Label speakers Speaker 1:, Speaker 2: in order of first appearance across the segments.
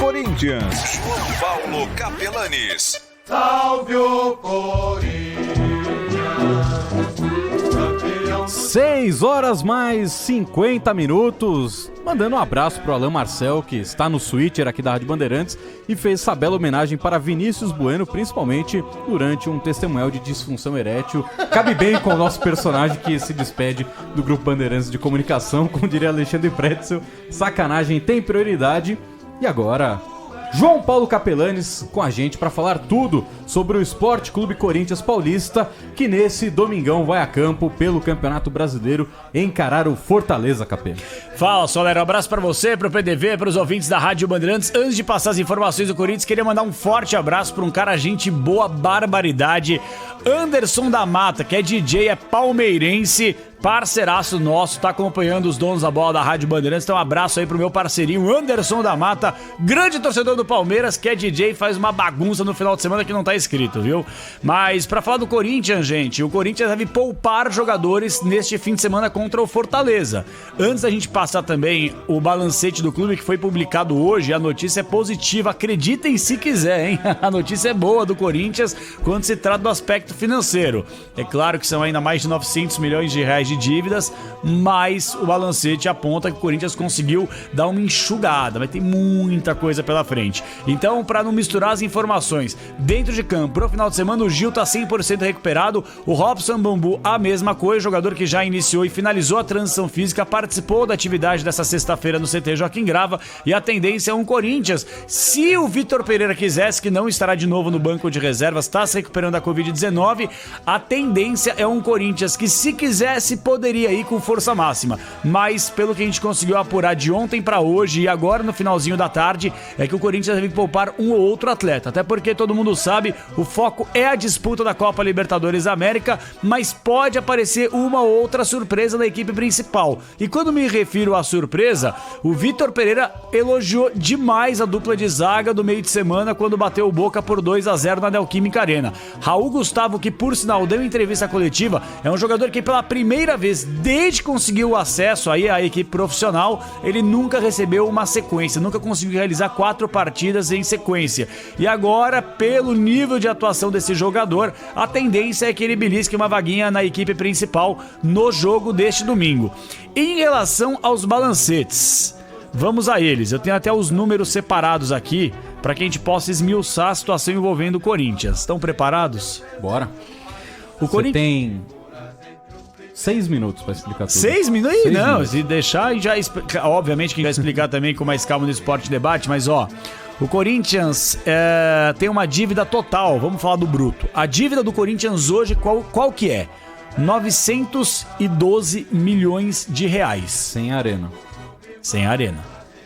Speaker 1: Corinthians.
Speaker 2: João Paulo Capelanes.
Speaker 3: Salve o Corinthians,
Speaker 4: 6 horas mais 50 minutos. Mandando um abraço pro Alain Marcel, que está no switcher aqui da Rádio Bandeirantes e fez essa bela homenagem para Vinícius Bueno, principalmente durante um testemunhal de disfunção erétil. Cabe bem com o nosso personagem que se despede do Grupo Bandeirantes de Comunicação, como diria Alexandre Pretzel. Sacanagem tem prioridade. E agora, João Paulo Capelanes com a gente para falar tudo sobre o Esporte Clube Corinthians Paulista, que nesse domingão vai a campo pelo Campeonato Brasileiro encarar o Fortaleza, Capê.
Speaker 5: Fala, Solero, um abraço pra você, pro PDV, pros ouvintes da Rádio Bandeirantes. Antes de passar as informações do Corinthians, queria mandar um forte abraço pra um cara gente boa, barbaridade, Anderson da Mata, que é DJ, é palmeirense, parceiraço nosso, tá acompanhando os donos da bola da Rádio Bandeirantes. Então um abraço aí pro meu parceirinho Anderson da Mata, grande torcedor do Palmeiras, que é DJ e faz uma bagunça no final de semana que não tá escrito, viu? Mas pra falar do Corinthians, gente, o Corinthians deve poupar jogadores neste fim de semana contra o Fortaleza. Antes da gente passar também o balancete do clube que foi publicado hoje, a notícia é positiva, acreditem se quiser, hein? A notícia é boa do Corinthians quando se trata do aspecto financeiro. É claro que são ainda mais de 900 milhões de reais de dívidas, mas o balancete aponta que o Corinthians conseguiu dar uma enxugada, mas tem muita coisa pela frente. Então, para não misturar as informações, dentro de campo, pro final de semana, o Gil tá 100% recuperado, o Robson Bambu a mesma coisa, jogador que já iniciou e finalizou a transição física, participou da atividade dessa sexta-feira no CT Joaquim Grava, e a tendência é um Corinthians, se o Vitor Pereira quisesse, que não estará de novo no banco de reservas, está se recuperando da Covid-19, a tendência é um Corinthians que, se quisesse, poderia ir com força máxima, mas pelo que a gente conseguiu apurar de ontem para hoje e agora no finalzinho da tarde, é que o Corinthians deve poupar um ou outro atleta, até porque todo mundo sabe, o foco é a disputa da Copa Libertadores da América, mas pode aparecer uma ou outra surpresa na equipe principal. E quando me refiro à surpresa, o Vitor Pereira elogiou demais a dupla de zaga do meio de semana quando bateu o Boca por 2-0 na Neoquímica Arena. Raul Gustavo, que por sinal deu entrevista coletiva, é um jogador que pela primeira vez, desde que conseguiu o acesso aí à equipe profissional, ele nunca recebeu uma sequência, nunca conseguiu realizar 4 partidas em sequência. E agora, pelo nível de atuação desse jogador, a tendência é que ele belisque uma vaguinha na equipe principal no jogo deste domingo. Em relação aos balancetes, vamos a eles. Eu tenho até os números separados aqui para que a gente possa esmiuçar a situação envolvendo o Corinthians. Estão preparados?
Speaker 4: Bora.
Speaker 5: O Corinthians
Speaker 4: tem 6 minutos para explicar tudo.
Speaker 5: 6 minutos? Não,
Speaker 4: minutos.
Speaker 5: Se deixar, a gente já obviamente que a gente vai explicar também com mais calma no Esporte Debate, mas ó, o Corinthians tem uma dívida total, vamos falar do bruto. A dívida do Corinthians hoje, qual que é? 912 milhões de reais.
Speaker 4: Sem arena.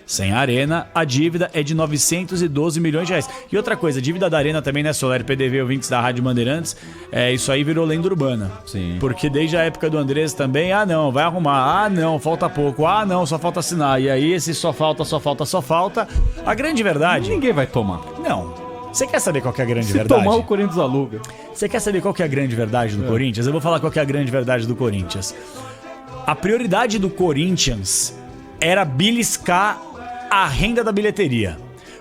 Speaker 5: Sem arena, a dívida é de 912 milhões de reais. E outra coisa, a dívida da arena também, né, Soler, PDV, ouvintes da Rádio Bandeirantes, isso aí virou lenda urbana.
Speaker 4: Sim.
Speaker 5: Porque desde a época do Andrés também, não, vai arrumar, não, falta pouco, não, só falta assinar. E aí esse só falta, a grande verdade...
Speaker 4: Ninguém vai tomar.
Speaker 5: Não. Você quer saber qual que é a grande
Speaker 4: Se
Speaker 5: verdade?
Speaker 4: tomar, o Corinthians aluga.
Speaker 5: Você quer saber qual que é a grande verdade do Corinthians? Eu vou falar qual que é a grande verdade do Corinthians. A prioridade do Corinthians era beliscar a renda da bilheteria.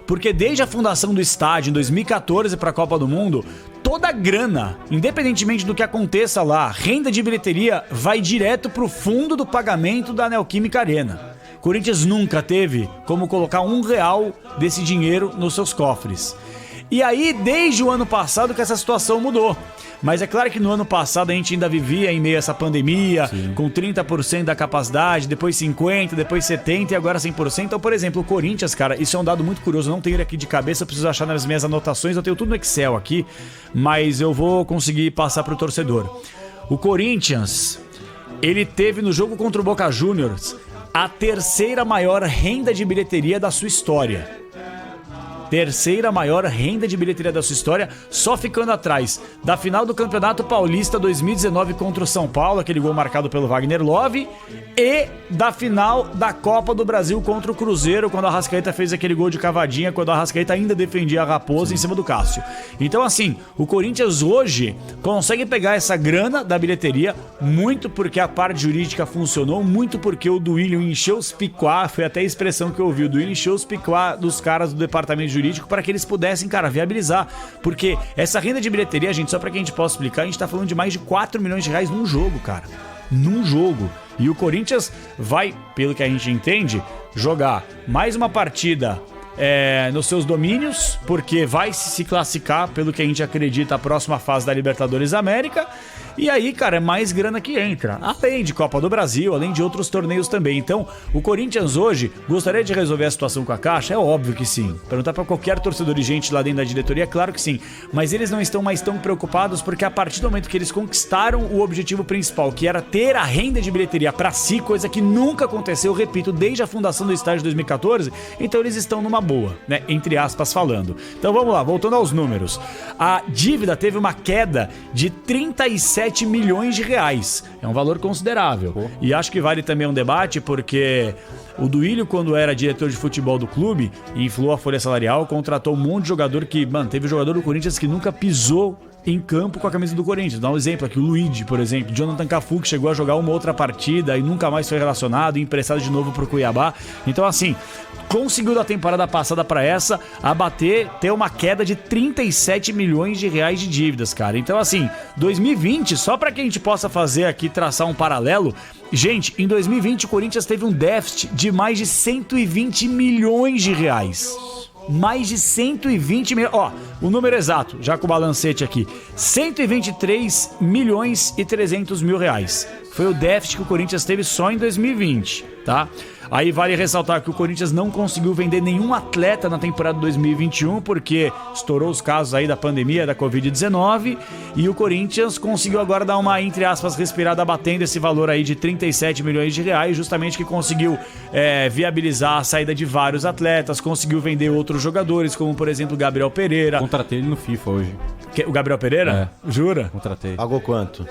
Speaker 5: Porque desde a fundação do estádio em 2014 para a Copa do Mundo, toda a grana, independentemente do que aconteça lá, renda de bilheteria vai direto pro fundo do pagamento da Neoquímica Arena. Corinthians nunca teve como colocar R$1 desse dinheiro nos seus cofres. E aí, desde o ano passado que essa situação mudou. Mas é claro que no ano passado a gente ainda vivia em meio a essa pandemia, sim, com 30% da capacidade, depois 50%, depois 70% e agora 100%. Então, por exemplo, o Corinthians, cara, isso é um dado muito curioso, eu não tenho ele aqui de cabeça, eu preciso achar nas minhas anotações, eu tenho tudo no Excel aqui, mas eu vou conseguir passar pro torcedor. O Corinthians, ele teve no jogo contra o Boca Juniors a terceira maior renda de bilheteria da sua história. terceira maior renda de bilheteria da sua história, só ficando atrás da final do Campeonato Paulista 2019 contra o São Paulo, aquele gol marcado pelo Wagner Love, e da final da Copa do Brasil contra o Cruzeiro, quando a Arrascaeta fez aquele gol de cavadinha, quando a Arrascaeta ainda defendia a Raposa em cima do Cássio. Então assim, o Corinthians hoje consegue pegar essa grana da bilheteria, muito porque a parte jurídica funcionou, muito porque o Duílio encheu os picuá, foi até a expressão que eu ouvi, o Duílio encheu os picuá dos caras do departamento jurídico para que eles pudessem, cara, viabilizar. Porque essa renda de bilheteria, gente, só para que a gente possa explicar, a gente tá falando de mais de 4 milhões de reais num jogo, cara. Num jogo. E o Corinthians vai, pelo que a gente entende, jogar mais uma partida nos seus domínios, porque vai se classificar, pelo que a gente acredita, a próxima fase da Libertadores América. E aí, cara, é mais grana que entra. Além de Copa do Brasil, além de outros torneios também. Então, o Corinthians hoje gostaria de resolver a situação com a Caixa? É óbvio que sim. Perguntar pra qualquer torcedor e gente lá dentro da diretoria, claro que sim. Mas eles não estão mais tão preocupados, porque a partir do momento que eles conquistaram o objetivo principal, que era ter a renda de bilheteria pra si, coisa que nunca aconteceu, repito, desde a fundação do estádio de 2014, então eles estão numa boa, né? Entre aspas falando. Então vamos lá, voltando aos números. A dívida teve uma queda de 37 milhões de reais. É um valor considerável. Pô. E acho que vale também um debate, porque o Duílio, quando era diretor de futebol do clube e inflou a folha salarial, contratou um monte de jogador que, mano, teve jogador do Corinthians que nunca pisou em campo com a camisa do Corinthians. Dá um exemplo aqui, o Luigi, por exemplo, Jonathan Cafu, que chegou a jogar uma outra partida e nunca mais foi relacionado, emprestado de novo pro Cuiabá. Então assim, conseguiu da temporada passada para essa abater, ter uma queda de 37 milhões de reais de dívidas, cara. Então assim, 2020, só para que a gente possa fazer aqui, traçar um paralelo, gente, em 2020 o Corinthians teve um déficit de mais de 120 milhões de reais. Mais de 120 milhões. Ó, o número exato, já com o balancete aqui: 123 milhões e 300 mil reais. Foi o déficit que o Corinthians teve só em 2020, tá? Aí vale ressaltar que o Corinthians não conseguiu vender nenhum atleta na temporada 2021, porque estourou os casos aí da pandemia, da Covid-19, e o Corinthians conseguiu agora dar uma, entre aspas, respirada, batendo esse valor aí de 37 milhões de reais, justamente que conseguiu viabilizar a saída de vários atletas, conseguiu vender outros jogadores, como por exemplo o Gabriel Pereira.
Speaker 4: Contratei ele no FIFA hoje.
Speaker 5: O Gabriel Pereira?
Speaker 4: É.
Speaker 5: Jura?
Speaker 4: Contratei.
Speaker 1: Pagou quanto?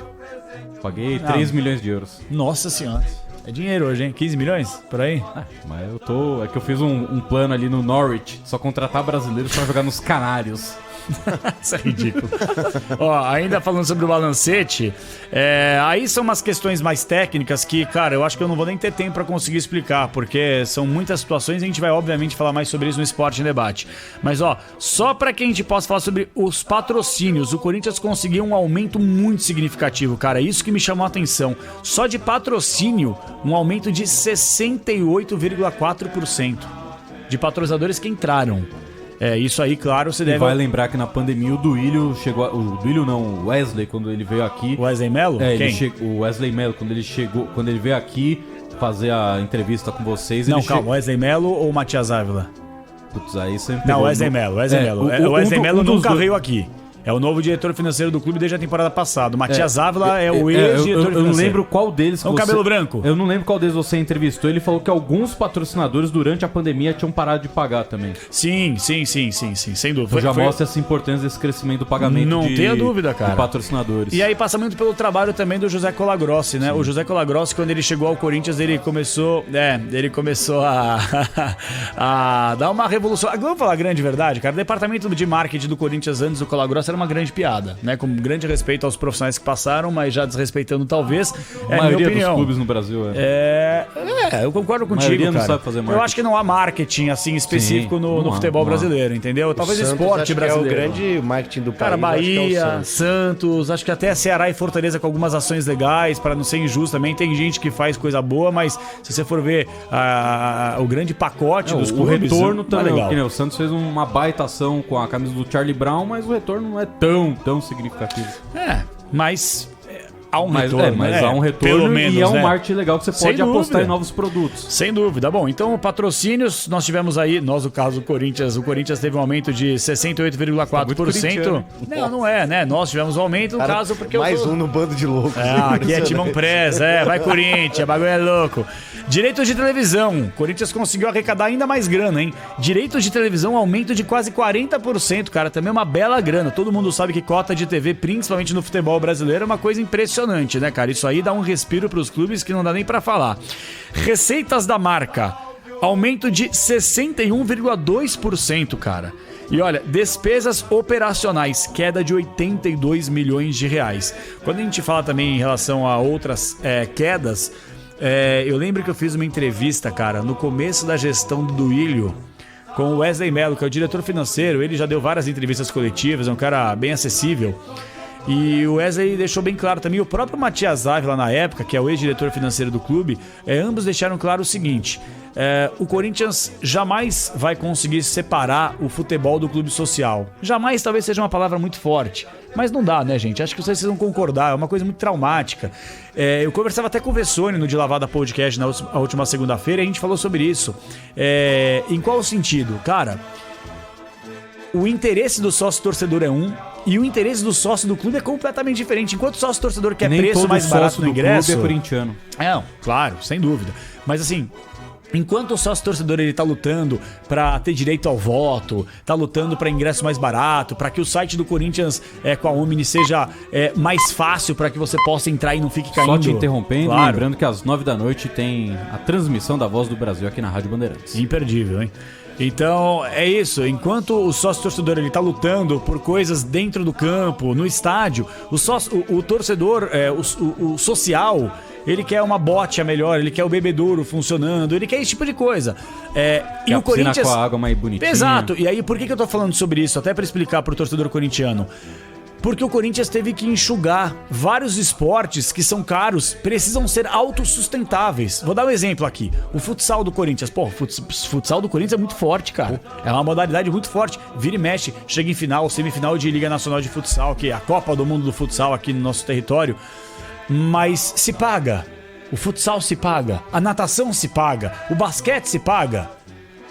Speaker 4: Paguei 3 milhões de euros.
Speaker 5: Nossa senhora. É dinheiro hoje, hein? 15 milhões? Por aí?
Speaker 4: Mas eu tô... É que eu fiz um plano ali no Norwich, só contratar brasileiros pra jogar nos Canários.
Speaker 5: Isso é ridículo. Ó, ainda falando sobre o balancete, aí são umas questões mais técnicas que, cara, eu acho que eu não vou nem ter tempo pra conseguir explicar, porque são muitas situações e a gente vai, obviamente, falar mais sobre isso no Esporte em Debate. Mas, ó, só pra que a gente possa falar sobre os patrocínios, o Corinthians conseguiu um aumento muito significativo, cara. Isso que me chamou a atenção. Só de patrocínio, um aumento de 68,4% de patrocinadores que entraram. Isso aí, claro, você deve...
Speaker 4: vai lembrar que na pandemia o Duílio chegou... O Duílio não, o Wesley, quando ele veio aqui...
Speaker 5: O Wesley Melo? Quem?
Speaker 4: O Wesley Melo, quando ele veio aqui fazer a entrevista com vocês...
Speaker 5: Não, calma, Wesley Melo ou Matias Ávila?
Speaker 4: Putz, aí sempre...
Speaker 5: Não, Wesley Melo. O Wesley Melo nunca veio aqui. É o novo diretor financeiro do clube desde a temporada passada. O Matias Ávila é o ex-diretor financeiro.
Speaker 4: Eu não lembro qual deles...
Speaker 5: É um cabelo branco.
Speaker 4: Eu não lembro qual deles você entrevistou. Ele falou que alguns patrocinadores durante a pandemia tinham parado de pagar também.
Speaker 5: Sim, sem dúvida.
Speaker 4: Então já mostra essa importância desse crescimento do pagamento
Speaker 5: não tenha dúvida, cara.
Speaker 4: De patrocinadores.
Speaker 5: E aí passa muito pelo trabalho também do José Colagrossi, né? Sim. O José Colagrossi, quando ele chegou ao Corinthians, ele começou a dar uma revolução. Vamos falar a grande verdade, cara. O departamento de marketing do Corinthians antes do Colagrossi era uma grande piada, né? Com grande respeito aos profissionais que passaram, mas já desrespeitando talvez.
Speaker 4: A maioria dos clubes no Brasil
Speaker 5: eu concordo contigo,
Speaker 4: maioria
Speaker 5: cara.
Speaker 4: Não sabe fazer marketing.
Speaker 5: Eu acho que não há marketing assim específico no futebol brasileiro, entendeu? Talvez o esporte brasileiro.
Speaker 1: É o grande marketing do país.
Speaker 5: Cara, Bahia, Santos, acho que até Ceará e Fortaleza com algumas ações legais, para não ser injusto também. Tem gente que faz coisa boa, mas se você for ver o grande pacote dos clubes,
Speaker 4: o retorno também.
Speaker 5: Legal.
Speaker 4: O Santos fez uma baita ação com a camisa do Charlie Brown, mas o retorno não é tão significativo.
Speaker 5: Mas há um retorno.
Speaker 4: Mas há um retorno, pelo menos, e é um marketing legal que você pode apostar em novos produtos.
Speaker 5: Sem dúvida. Bom, então patrocínios, nós tivemos aí, no caso o Corinthians teve um aumento de 68,4%. Não é, né? Nós tivemos um aumento, no caso, porque
Speaker 1: mais um no bando de loucos.
Speaker 5: Aqui é Timão Press, vai Corinthians, bagulho é louco. Direitos de televisão. O Corinthians conseguiu arrecadar ainda mais grana, hein? Direitos de televisão, aumento de quase 40%, cara. Também é uma bela grana. Todo mundo sabe que cota de TV, principalmente no futebol brasileiro, é uma coisa impressionante, né, cara? Isso aí dá um respiro pros clubes que não dá nem pra falar. Receitas da marca. Aumento de 61,2%, cara. E olha, despesas operacionais, queda de 82 milhões de reais. Quando a gente fala também em relação a outras quedas, eu lembro que eu fiz uma entrevista, cara, no começo da gestão do Duílio, com o Wesley Mello, que é o diretor financeiro. Ele já deu várias entrevistas coletivas, é um cara bem acessível. E o Wesley deixou bem claro também, o próprio Matias Ávila na época, que é o ex-diretor financeiro do clube, ambos deixaram claro o seguinte: o Corinthians jamais vai conseguir separar o futebol do clube social. Jamais, talvez seja uma palavra muito forte, mas não dá, né, gente? Acho que vocês vão concordar, é uma coisa muito traumática. Eu conversava até com o Vessone no De Lavada Podcast na última segunda-feira, e a gente falou sobre isso. Em qual sentido? Cara, o interesse do sócio-torcedor é um, e o interesse do sócio do clube é completamente diferente. Enquanto o sócio-torcedor quer preço mais barato no ingresso...
Speaker 4: Nem todo sócio do clube é corintiano.
Speaker 5: Claro, sem dúvida. Mas assim, enquanto o sócio-torcedor ele tá lutando pra ter direito ao voto, tá lutando pra ingresso mais barato, pra que o site do Corinthians com a Omni seja mais fácil pra que você possa entrar e não fique caindo...
Speaker 4: Só te interrompendo,
Speaker 5: claro.
Speaker 4: Lembrando que às 9 da noite tem a transmissão da Voz do Brasil aqui na Rádio Bandeirantes.
Speaker 5: Imperdível, hein? Então, é isso. Enquanto o sócio-torcedor ele tá lutando por coisas dentro do campo, no estádio, o torcedor, o social, ele quer uma bote melhor, ele quer o bebedouro funcionando, ele quer esse tipo de coisa. E o Corinthians...
Speaker 4: com a água mais bonitinha.
Speaker 5: Exato. E aí, por que eu tô falando sobre isso? Até pra explicar pro torcedor corintiano. Porque o Corinthians teve que enxugar vários esportes que são caros, precisam ser autossustentáveis. Vou dar um exemplo aqui. O futsal do Corinthians. Pô, o futsal do Corinthians é muito forte, cara. É uma modalidade muito forte. Vira e mexe, chega em final, semifinal de Liga Nacional de Futsal, que é a Copa do Mundo do Futsal aqui no nosso território. Mas se paga. O futsal se paga. A natação se paga. O basquete se paga.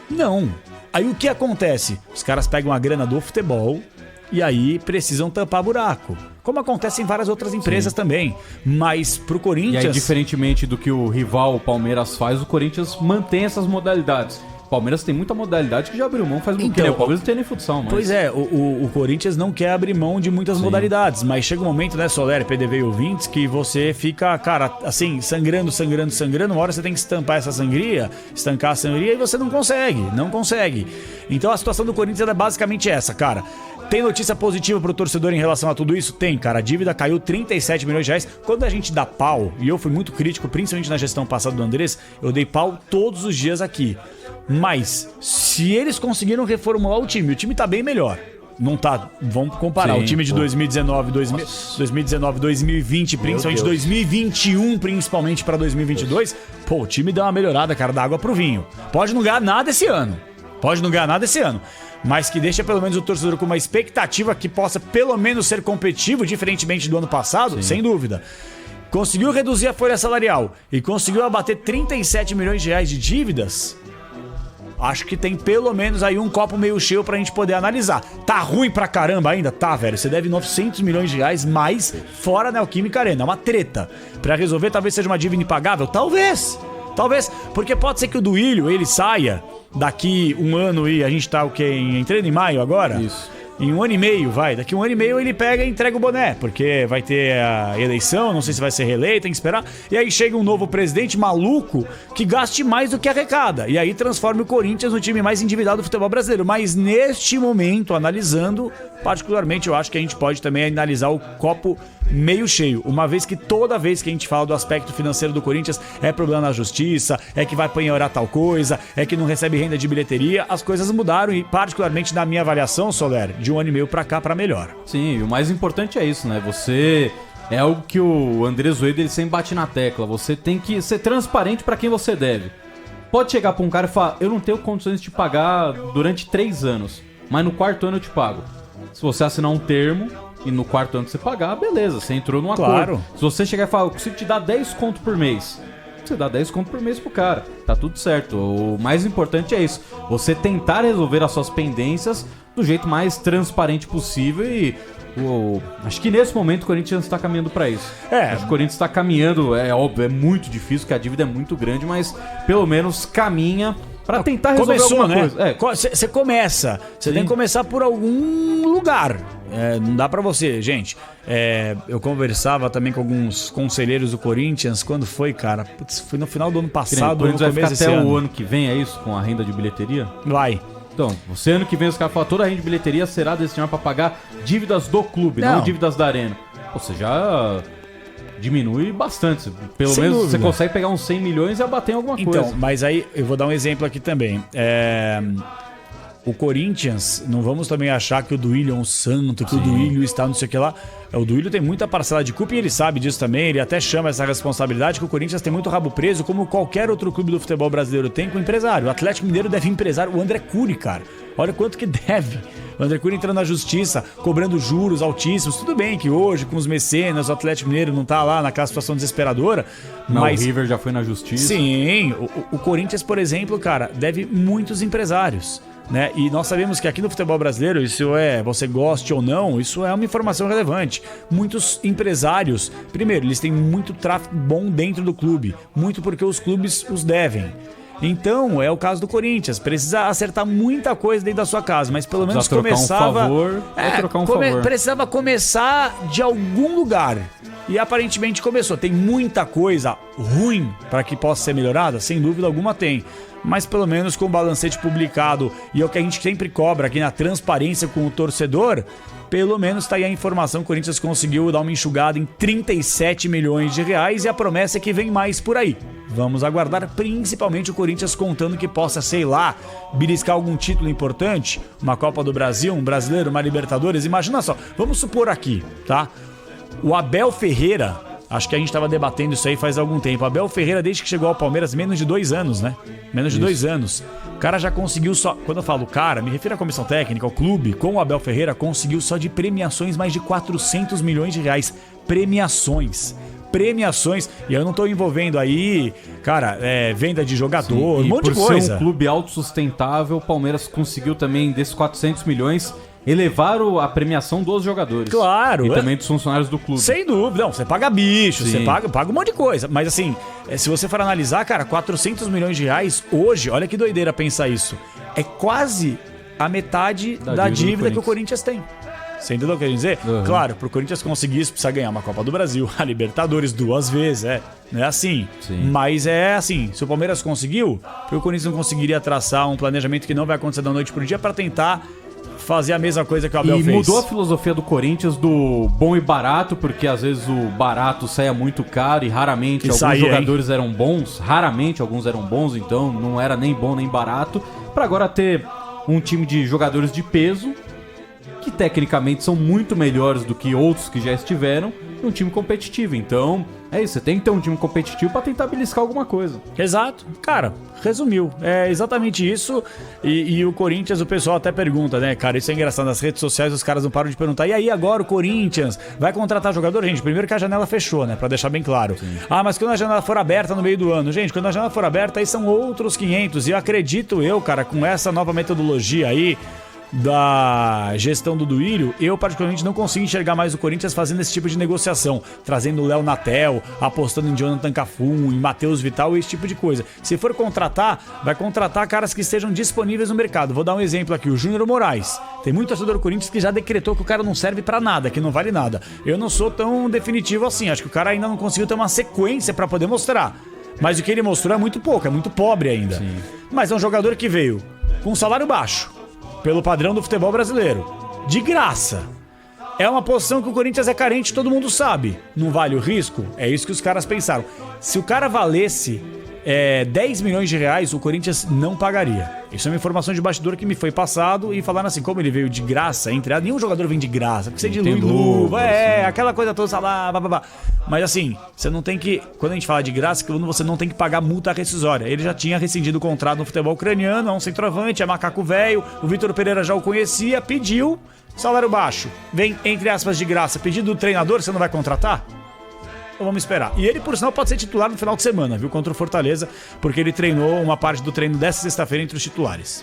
Speaker 5: Não. Aí o que acontece? Os caras pegam a grana do futebol... E aí precisam tampar buraco. Como acontece em várias outras empresas também. Mas pro Corinthians...
Speaker 4: E aí, diferentemente do que o rival, o Palmeiras, faz, o Corinthians mantém essas modalidades. O Palmeiras tem muita modalidade que já abriu mão faz muito tempo. O Palmeiras não tem nem futsal, mas...
Speaker 5: Pois é, o Corinthians não quer abrir mão de muitas modalidades. Mas chega um momento, né, Soler, PDV e ouvintes, que você fica, cara, assim, sangrando. Uma hora você tem que estampar essa sangria, estancar a sangria, e você não consegue. Então a situação do Corinthians é basicamente essa, cara. Tem notícia positiva pro torcedor em relação a tudo isso? Tem, cara. A dívida caiu 37 milhões de reais. Quando a gente dá pau, e eu fui muito crítico, principalmente na gestão passada do Andrés, eu dei pau todos os dias aqui. Mas, se eles conseguiram reformular o time tá bem melhor. Não tá, vamos comparar.
Speaker 4: Sim,
Speaker 5: o time de 2019, 2020, principalmente 2021, principalmente pra 2022, o time deu uma melhorada, cara, da água pro vinho. Pode não ganhar nada esse ano. Mas que deixa pelo menos o torcedor com uma expectativa que possa pelo menos ser competitivo, diferentemente do ano passado, sim, sem dúvida. Conseguiu reduzir a folha salarial e conseguiu abater 37 milhões de reais de dívidas. Acho que tem pelo menos aí um copo meio cheio pra gente poder analisar. Tá ruim pra caramba ainda? Tá, velho. Você deve 900 milhões de reais mais fora da Neoquímica Arena. É uma treta. Pra resolver, talvez seja uma dívida impagável? Talvez, porque pode ser que o Duílio, ele saia daqui um ano e a gente tá o quê? Entrando em maio agora?
Speaker 4: Isso.
Speaker 5: Em um ano e meio, daqui um ano e meio ele pega e entrega o boné, porque vai ter a eleição, não sei se vai ser reeleito, tem que esperar. E aí chega um novo presidente maluco que gaste mais do que arrecada. E aí transforma o Corinthians no time mais endividado do futebol brasileiro. Mas neste momento, analisando, particularmente eu acho que a gente pode também analisar o copo meio cheio, uma vez que toda vez que a gente fala do aspecto financeiro do Corinthians é problema na justiça, é que vai penhorar tal coisa, é que não recebe renda de bilheteria, as coisas mudaram e particularmente na minha avaliação, Soler, de um ano e meio pra cá pra melhor.
Speaker 4: Sim, e o mais importante é isso, né? Você... É algo que o Andrés Zoedo, ele sempre bate na tecla, você tem que ser transparente pra quem você deve. Pode chegar pra um cara e falar, eu não tenho condições de te pagar durante 3 anos, mas no 4º ano eu te pago. Se você assinar um termo e no 4º ano você pagar, beleza, você entrou num acordo.
Speaker 5: Claro.
Speaker 4: Se você chegar e falar, eu consigo te dar 10 conto por mês, você dá 10 conto por mês pro cara, tá tudo certo. O mais importante é isso, você tentar resolver as suas pendências do jeito mais transparente possível e acho que nesse momento o Corinthians está caminhando para isso. Acho que o Corinthians está caminhando, é óbvio, é muito difícil, porque a dívida é muito grande, mas pelo menos caminha para tentar resolver alguma coisa.
Speaker 5: Você começa, você tem que começar por algum lugar. Não dá pra você, gente. Eu conversava também com alguns conselheiros do Corinthians. Quando foi, cara? Putz, foi no final do ano passado.
Speaker 4: O Corinthians vai ficar até o ano que vem, é isso? Com a renda de bilheteria?
Speaker 5: Vai.
Speaker 4: Então, você ano que vem os caras falam toda a renda de bilheteria será destinada pra pagar dívidas do clube, não dívidas da arena. Você já diminui bastante. Pelo
Speaker 5: Sem
Speaker 4: menos
Speaker 5: dúvida.
Speaker 4: você consegue pegar uns 100 milhões e abater em alguma coisa.
Speaker 5: Então, mas aí eu vou dar um exemplo aqui também. O Corinthians, não vamos também achar que o Duílio é um santo, que o Duílio está não sei o que lá. O Duílio tem muita parcela de culpa e ele sabe disso também. Ele até chama essa responsabilidade que o Corinthians tem muito rabo preso, como qualquer outro clube do futebol brasileiro tem com o empresário. O Atlético Mineiro deve empresário. O André Cury, cara. Olha quanto que deve. O André Cury entrando na justiça, cobrando juros altíssimos. Tudo bem que hoje, com os mecenas, o Atlético Mineiro não tá lá naquela situação desesperadora. Mas
Speaker 4: o River já foi na justiça.
Speaker 5: Sim, o Corinthians, por exemplo, cara, deve muitos empresários. Né? E nós sabemos que aqui no futebol brasileiro, isso você goste ou não, isso é uma informação relevante. Muitos empresários, primeiro, eles têm muito tráfego bom dentro do clube, muito porque os clubes os devem. Então, é o caso do Corinthians, precisa acertar muita coisa dentro da sua casa, mas pelo menos começava...
Speaker 4: trocar um favor.
Speaker 5: Precisava começar de algum lugar. E aparentemente começou. Tem muita coisa ruim para que possa ser melhorada? Sem dúvida alguma tem. Mas pelo menos com o balancete publicado e é o que a gente sempre cobra aqui na transparência com o torcedor, pelo menos tá aí a informação que o Corinthians conseguiu dar uma enxugada em 37 milhões de reais e a promessa é que vem mais por aí. Vamos aguardar, principalmente o Corinthians contando que possa, sei lá, beliscar algum título importante, uma Copa do Brasil, um Brasileiro, uma Libertadores. Imagina só, vamos supor aqui, tá? O Abel Ferreira, acho que a gente estava debatendo isso aí faz algum tempo. Abel Ferreira, desde que chegou ao Palmeiras, menos de 2 anos, né? Menos de 2 anos. O cara já conseguiu só... Quando eu falo cara, me refiro à comissão técnica, ao clube. Com o Abel Ferreira, conseguiu só de premiações mais de 400 milhões de reais. Premiações. E eu não tô envolvendo aí, cara, venda de jogador, um monte de coisa.
Speaker 4: Por ser um clube autossustentável, o Palmeiras conseguiu também, desses 400 milhões... elevar a premiação dos jogadores.
Speaker 5: Claro.
Speaker 4: E também dos funcionários do clube.
Speaker 5: Sem dúvida. Não, você paga bicho, você paga um monte de coisa. Mas assim, se você for analisar, cara, 400 milhões de reais hoje, olha que doideira pensar isso. É quase a metade da dívida que o Corinthians tem. Você entendeu o que eu quero dizer? Uhum. Claro, pro Corinthians conseguir isso, precisa ganhar uma Copa do Brasil, a Libertadores 2 vezes, não é assim. Sim. Mas é assim, se o Palmeiras conseguiu, porque o Corinthians não conseguiria traçar um planejamento que não vai acontecer da noite pro dia pra tentar fazer a mesma coisa que o Abel fez.
Speaker 4: E mudou a filosofia do Corinthians do bom e barato, porque às vezes o barato saia muito caro e raramente alguns jogadores eram bons, raramente alguns eram bons, então não era nem bom nem barato, para agora ter um time de jogadores de peso, que tecnicamente são muito melhores do que outros que já estiveram, um time competitivo. Então, é isso, você tem que ter um time competitivo pra tentar beliscar alguma coisa.
Speaker 5: Exato. Cara, resumiu. É exatamente isso. E o Corinthians, o pessoal até pergunta, né? Cara, isso é engraçado. Nas redes sociais os caras não param de perguntar. E aí agora o Corinthians vai contratar jogador? Gente, primeiro que a janela fechou, né? Pra deixar bem claro. Sim. Mas quando a janela for aberta no meio do ano? Gente, quando a janela for aberta aí são outros 500. E eu acredito cara, com essa nova metodologia aí da gestão do Duílio, eu particularmente não consigo enxergar mais o Corinthians fazendo esse tipo de negociação, trazendo o Léo Natel, apostando em Jonathan Cafu, em Matheus Vital, esse tipo de coisa. Se for contratar, vai contratar caras que estejam disponíveis no mercado. Vou dar um exemplo aqui, o Júnior Moraes. Tem muito torcedor do Corinthians que já decretou que o cara não serve pra nada, que não vale nada. Eu não sou tão definitivo assim, acho que o cara ainda não conseguiu ter uma sequência pra poder mostrar. Mas o que ele mostrou é muito pouco, é muito pobre ainda. Sim. Mas é um jogador que veio com um salário baixo, pelo padrão do futebol brasileiro, de graça. É uma posição que o Corinthians é carente, todo mundo sabe. Não vale o risco? É isso que os caras pensaram. Se o cara valesse 10 milhões de reais, o Corinthians não pagaria. Isso é uma informação de bastidor que me foi passado e falaram assim, como ele veio de graça, nenhum jogador vem de graça, porque você dilui luva, aquela coisa toda lá, blá. Mas assim, você não tem que, quando a gente fala de graça, você não tem que pagar multa rescisória. Ele já tinha rescindido o contrato no futebol ucraniano, é um centroavante, é macaco velho, o Vitor Pereira já o conhecia, pediu, salário baixo, vem, entre aspas, de graça, pedido do treinador, você não vai contratar? Então vamos esperar. E ele, por sinal, pode ser titular no final de semana, viu? Contra o Fortaleza, porque ele treinou uma parte do treino dessa sexta-feira entre os titulares.